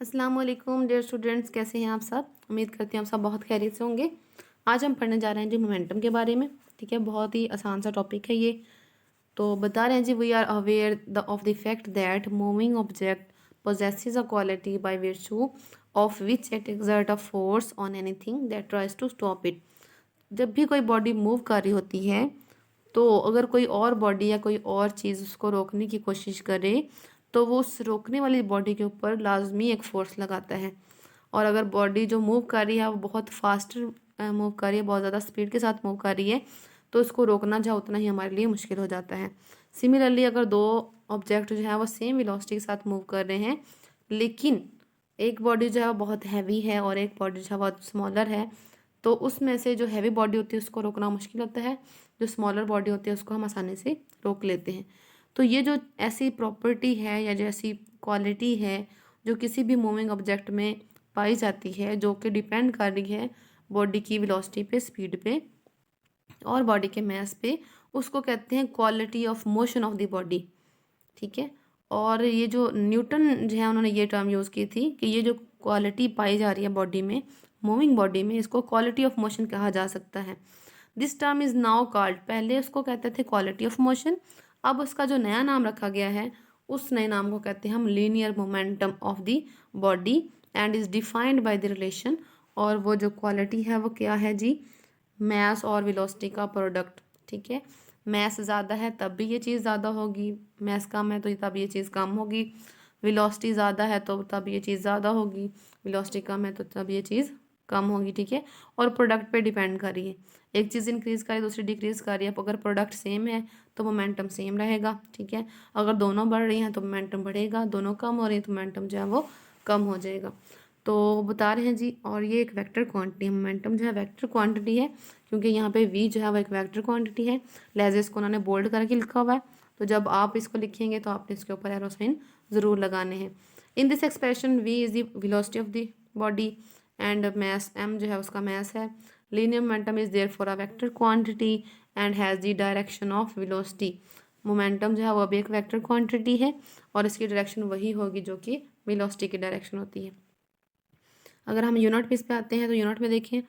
अस्सलाम वालेकुम dear students, कैसे हैं आप सब। उम्मीद करती हूँ आप सब बहुत खैरियत से होंगे। आज हम पढ़ने जा रहे हैं जी मोमेंटम के बारे में। ठीक है, बहुत ही आसान सा टॉपिक है ये। तो बता रहे हैं जी, we are aware the of the fact that moving object possesses a quality by virtue of which it exert a force on anything that tries to stop it। जब भी कोई बॉडी मूव कर रही होती है तो अगर कोई और बॉडी या कोई और चीज़ उसको रोकने की कोशिश करे तो वो उस रोकने वाली बॉडी के ऊपर लाजमी एक फोर्स लगाता है। और अगर बॉडी जो मूव कर रही है वो बहुत फास्ट मूव कर रही है, बहुत ज़्यादा स्पीड के साथ मूव कर रही है, तो उसको रोकना जो उतना ही हमारे लिए मुश्किल हो जाता है। सिमिलरली अगर दो ऑब्जेक्ट जो है वो सेम वेलोसिटी के साथ मूव कर रहे हैं, लेकिन एक बॉडी जो है वो बहुत हैवी है और एक बॉडी जो है बहुत स्मॉलर है, तो उसमें से जो हैवी बॉडी होती है उसको रोकना मुश्किल होता है, जो स्मॉलर बॉडी होती है उसको हम आसानी से रोक लेते हैं। तो ये जो ऐसी प्रॉपर्टी है या जो ऐसी क्वालिटी है जो किसी भी मूविंग ऑब्जेक्ट में पाई जाती है, जो कि डिपेंड कर रही है बॉडी की वेलोसिटी पे, स्पीड पे और बॉडी के मास पे, उसको कहते हैं quality of motion of the body. ठीक है, और ये जो न्यूटन जो है उन्होंने ये टर्म यूज़ की थी कि ये जो क्वालिटी पाई जा रही है बॉडी में, मूविंग बॉडी में, इसको क्वालिटी ऑफ मोशन कहा जा सकता है। This term is now called, पहले उसको कहते थे क्वालिटी ऑफ मोशन, अब उसका जो नया नाम रखा गया है उस नए नाम को कहते हैं हम linear momentum of the body and is defined by the relation. और वो जो क्वालिटी है वो क्या है जी, मैस और वेलोसिटी का प्रोडक्ट। ठीक है, मैस ज़्यादा है तब भी ये चीज़ ज़्यादा होगी, मैस कम है तो तब ये चीज़ कम होगी, वेलोसिटी ज़्यादा है तो तब ये चीज़ ज़्यादा होगी, वेलोसिटी कम है तो तब ये चीज़ कम होगी। ठीक है, और प्रोडक्ट पे डिपेंड कर रही है, एक चीज़ इंक्रीज़ कर रही है दूसरी डिक्रीज़ कर रही है। अगर प्रोडक्ट सेम है तो मोमेंटम सेम रहेगा। ठीक है, अगर दोनों बढ़ रही हैं तो मोमेंटम बढ़ेगा, दोनों कम हो रही हैं तो मोमेंटम जो है वो कम हो जाएगा। तो बता रहे हैं जी, और ये एक वेक्टर क्वांटिटी है, मोमेंटम जो है वेक्टर क्वांटिटी है, क्योंकि यहाँ पे v जो है वो एक वेक्टर क्वांटिटी है। लिहाजा इसको उन्होंने बोल्ड करके लिखा हुआ है, तो जब आप इसको लिखेंगे तो आपने इसके ऊपर एरो साइन ज़रूर लगाने हैं। In this expression v is the velocity of the body and mass m जो है उसका मैस है। Linear momentum is there for a vector quantity and has the direction of velocity. Momentum जो है वो भी एक वेक्टर क्वांटिटी है और इसकी डायरेक्शन वही होगी जो कि वेलोसिटी की डायरेक्शन होती है। अगर हम यूनिट बेस पे आते हैं तो यूनिट में देखें,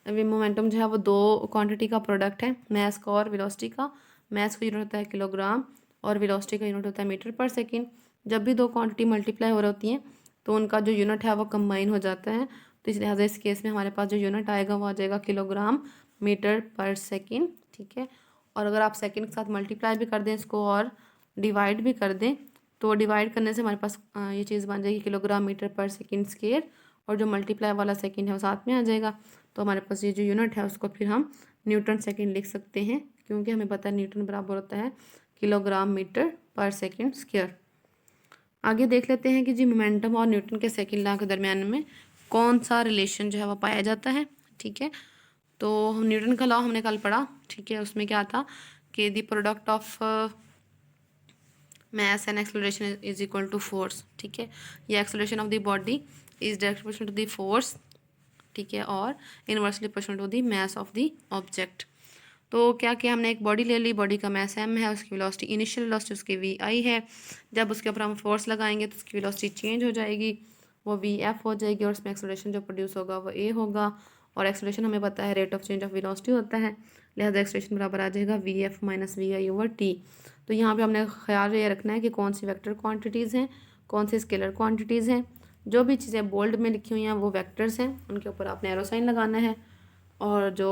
अभी मोमेंटम जो है वो दो क्वांटिटी का प्रोडक्ट है, मैस का और वेलोसिटी का। मैस का यूनिट होता है किलोग्राम और वेलोसिटी का यूनिट होता है मीटर पर सेकंड। जब भी दो क्वांटिटी मल्टीप्लाई हो रही होती हैं तो उनका जो यूनिट है वो कंबाइन हो जाता है, तो इस लिहाजा इस केस में हमारे पास जो यूनिट आएगा वो आ जाएगा किलोग्राम मीटर पर सेकेंड। ठीक है, और अगर आप सेकेंड के साथ मल्टीप्लाई भी कर दें इसको और डिवाइड भी कर दें तो डिवाइड करने से हमारे पास ये चीज़ बन जाएगी किलोग्राम मीटर पर सेकेंड स्क्वायर, और जो मल्टीप्लाई वाला सेकंड है वो साथ में आ जाएगा। तो हमारे पास ये जो यूनिट है उसको फिर हम न्यूटन सेकंड लिख सकते हैं, क्योंकि हमें पता है न्यूटन बराबर होता है किलोग्राम मीटर पर सेकंड स्क्वायर। आगे देख लेते हैं कि जी मोमेंटम और न्यूटन के सेकंड लॉ के दरमियान में कौन सा रिलेशन जो है वो पाया जाता है। ठीक है, तो हम न्यूटन का लॉ हमने कल पढ़ा। ठीक है, उसमें क्या था कि the product of mass and acceleration is equal to force। ठीक है, ये acceleration of the body is directly proportional to the force। ठीक है, और inversely proportional to the mass of the object. तो क्या किया हमने, एक बॉडी ले ली, बॉडी का मास m है, उसकी वेलोसिटी इनिशियल वेलोसिटी उसकी vi है। जब उसके ऊपर हम फोर्स लगाएंगे तो उसकी वेलोसिटी चेंज हो जाएगी, वो vf हो जाएगी, और उसमें एक्सेलरेशन जो प्रोड्यूस होगा वो a होगा। और एक्सेलरेशन हमें पता है rate of change of velocity होता है, लिहाजा एक्सेलरेशन बराबर आ जाएगा vf minus vi over t। तो यहाँ पे हमने ख्याल ये रखना है कि कौन सी वेक्टर क्वांटिटीज़ हैं, कौन सी स्केलर क्वांटिटीज़ हैं। जो भी चीज़ें बोल्ड में लिखी हुई हैं वो वेक्टर्स हैं, उनके ऊपर आपने एरो साइन लगाना है, और जो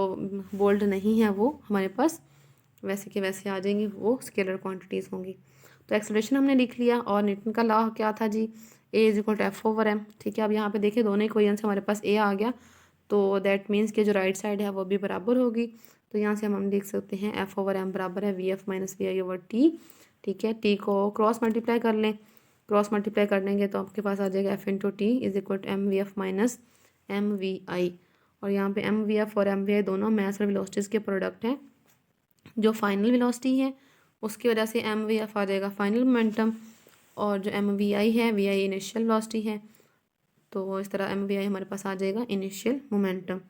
बोल्ड नहीं है वो हमारे पास वैसे के वैसे आ जाएंगी, वो स्केलर क्वांटिटीज़ होंगी। तो एक्सेलरेशन हमने लिख लिया, और न्यूटन का लॉ क्या था जी, a is equal to F over M. ठीक है, अब यहाँ पे देखिए दोनों इक्वेशन से हमारे पास ए आ गया, तो दैट मीन्स कि जो राइट साइड है वो भी बराबर होगी। तो यहाँ से हम लिख सकते हैं एफ ओवर एम बराबर है वी एफ माइनस वी आई ओवर टी। ठीक है, टी को क्रॉस मल्टीप्लाई कर लें, क्रॉस मल्टीप्लाई कर लेंगे तो आपके पास आ जाएगा F into T is equal to M V F minus M we I. और यहाँ पे एम वी एफ और एम वी आई दोनों मास और वेलोसिटीज़ के प्रोडक्ट हैं। जो फाइनल वेलोसिटी है उसकी वजह से एम वी एफ आ जाएगा फाइनल मोमेंटम, और जो एम वी आई है वी आई इनिशियल वेलोसिटी है, तो इस तरह एम वी आई हमारे पास आ जाएगा इनिशियल मोमेंटम।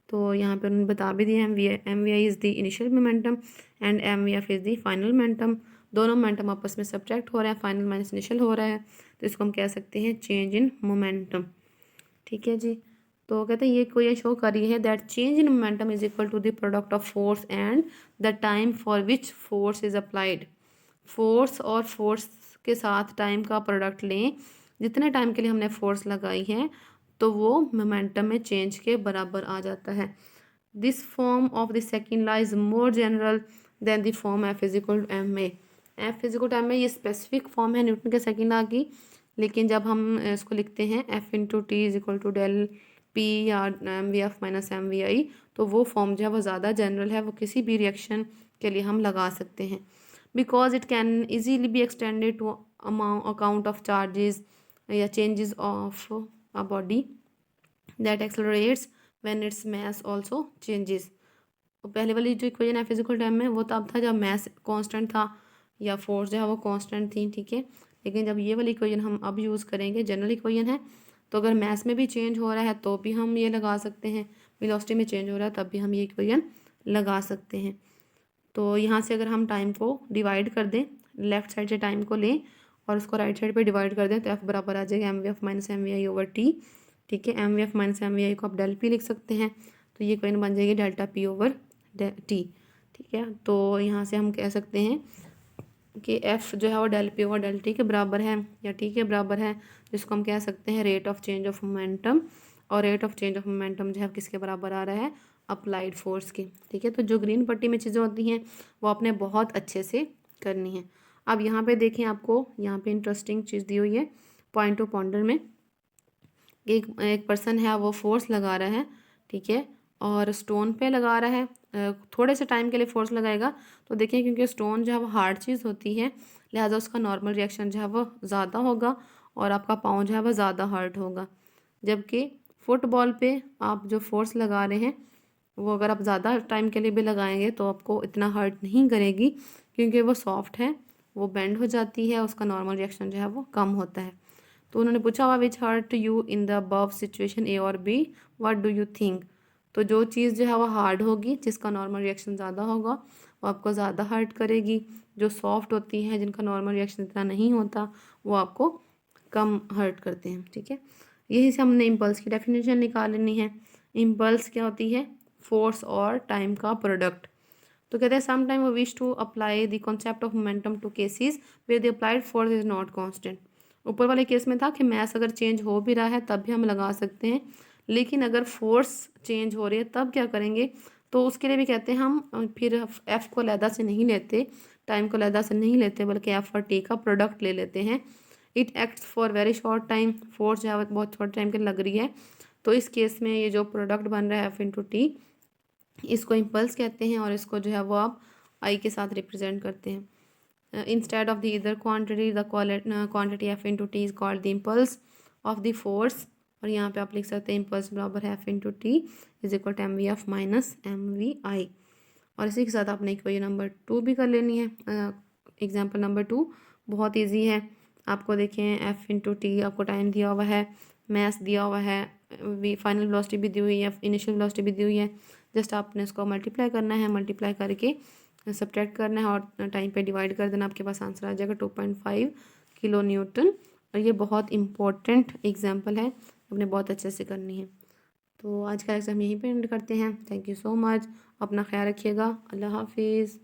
तो यहाँ पे उन्होंने बता भी दिया m we i is the initial momentum and m we f is the final momentum. दोनों मोमेंटम आपस में सब्ट्रैक्ट हो रहे हैं, फाइनल माइनस इनिशियल हो रहा है, तो इसको हम कह सकते हैं चेंज इन मोमेंटम। ठीक है जी। तो कहते हैं ये कोई ये शो कर रही है that change in momentum is equal to the product of force and the time for which force is applied. Force और फोर्स के साथ टाइम का प्रोडक्ट लें, जितने टाइम के लिए हमने फोर्स लगाई है तो वो मोमेंटम में चेंज के बराबर आ जाता है। This form of the second law is more general than the form F is equal to M में। F is equal to M में ये स्पेसिफिक फॉर्म है न्यूटन के सेकेंड लॉ की, लेकिन जब हम इसको लिखते हैं F into T is equal to del P या M V F minus M we I, तो वो फॉर्म जो है वो ज़्यादा जनरल है, वो किसी भी रिएक्शन के लिए हम लगा सकते हैं। Because it can easily be extended to account of charges या changes of a body that accelerates when its mass also changes. पहले वाली जो इक्वेशन है फिजिकल टाइम में वो तब था जब मास कांस्टेंट था या फोर्स जो है वो कांस्टेंट थी, ठीक है। लेकिन जब ये वाली इक्वेशन हम अब यूज़ करेंगे, जनरल इक्वेशन है, तो अगर मास में भी चेंज हो रहा है तो भी हम ये लगा सकते हैं, वेलोसिटी में चेंज हो रहा है तब भी हम ये इक्वेशन लगा सकते हैं। तो यहाँ से अगर हम टाइम को डिवाइड कर दें, लेफ्ट साइड से टाइम को लें और उसको राइट साइड पे डिवाइड कर दें, तो एफ बराबर आ जाएगा M V F minus M we I over T. ठीक है, M V F minus M we I को आप डेल पी लिख सकते हैं, तो ये इक्वेशन बन जाएगी डेल्टा पी ओवर टी। ठीक है, तो यहाँ से हम कह सकते हैं कि एफ जो है वो del p over del t के बराबर है या टी के बराबर है, जिसको हम कह सकते हैं rate of change of momentum. और rate of change of momentum जो है किसके बराबर आ रहा है, अप्लाइड फोर्स के। ठीक है, तो जो ग्रीन पट्टी में चीज़ें होती हैं वो आपने बहुत अच्छे से करनी है। अब यहाँ पे देखें, आपको यहाँ पे इंटरेस्टिंग चीज़ दी हुई है पॉइंट टू पॉन्डर में। एक पर्सन है वो फोर्स लगा रहा है, ठीक है, और स्टोन पे लगा रहा है, थोड़े से टाइम के लिए फोर्स लगाएगा। तो देखिए क्योंकि स्टोन जो है वो हार्ड चीज़ होती है, लिहाजा उसका नॉर्मल रिएक्शन जो है वो ज़्यादा होगा और आपका पाँव जो है वो ज़्यादा हर्ट होगा। जबकि फुटबॉल पे आप जो फोर्स लगा रहे हैं वो अगर आप ज़्यादा टाइम के लिए भी लगाएंगे तो आपको इतना हर्ट नहीं करेगी, क्योंकि वो सॉफ्ट है, वो बेंड हो जाती है, उसका नॉर्मल रिएक्शन जो है वो कम होता है। तो उन्होंने पूछा हुआ which hurt you in the above situation A और B, what do you think. तो जो चीज़ जो है वो हार्ड होगी, जिसका नॉर्मल रिएक्शन ज़्यादा होगा, वो आपको ज़्यादा हर्ट करेगी। जो सॉफ्ट होती हैं, जिनका नॉर्मल रिएक्शन इतना नहीं होता, वो आपको कम हर्ट करते हैं। ठीक है, यही से हमने इम्पल्स की डेफिनेशन निकाल लेनी है। इम्पल्स क्या होती है, फोर्स और टाइम का प्रोडक्ट। तो कहते हैं some time we wish to apply the concept of momentum to cases where the applied force is not constant. ऊपर वाले केस में था कि मास अगर चेंज हो भी रहा है तब भी हम लगा सकते हैं, लेकिन अगर फोर्स चेंज हो रही है तब क्या करेंगे, तो उसके लिए भी कहते हैं हम फिर एफ को अलहदा से नहीं लेते, टाइम को अलहदा से नहीं लेते, बल्कि एफ और टी का प्रोडक्ट ले लेते हैं। It acts for very short time, force जो है बहुत शॉर्ट टाइम के लग रही है, तो इस केस में ये जो प्रोडक्ट बन रहा है एफ इंटू टी, इसको इम्पल्स कहते हैं और इसको जो है वो आप आई के साथ रिप्रेजेंट करते हैं। इंस्टेड ऑफ द इधर quantity, the quantity F into T is called the impulse of the force. और यहाँ पे आप लिख सकते हैं इम्पल्स बराबर है F into T is equal to M V F minus M we I. और इसी के साथ आपने इक्वेशन नंबर 2 भी कर लेनी है। एग्जाम्पल नंबर 2 बहुत ईजी है। आपको देखें एफ इंटू टी, आपको टाइम दिया हुआ है, मैस दिया हुआ है, फाइनल वेलोसिटी भी दी हुई है, इनिशियल वेलोसिटी भी दी हुई है। जस्ट आपने इसको मल्टीप्लाई करना है, मल्टीप्लाई करके सब्ट्रैक्ट करना है और टाइम पे डिवाइड कर देना, आपके पास आंसर आ जाएगा 2.5 किलो न्यूटन। और ये बहुत इंपॉर्टेंट एग्जाम्पल है, आपने बहुत अच्छे से करनी है। तो आज का एग्ज़ाम यहीं पे एंड करते हैं। थैंक यू सो मच, अपना ख्याल रखिएगा, अल्लाह हाफिज़।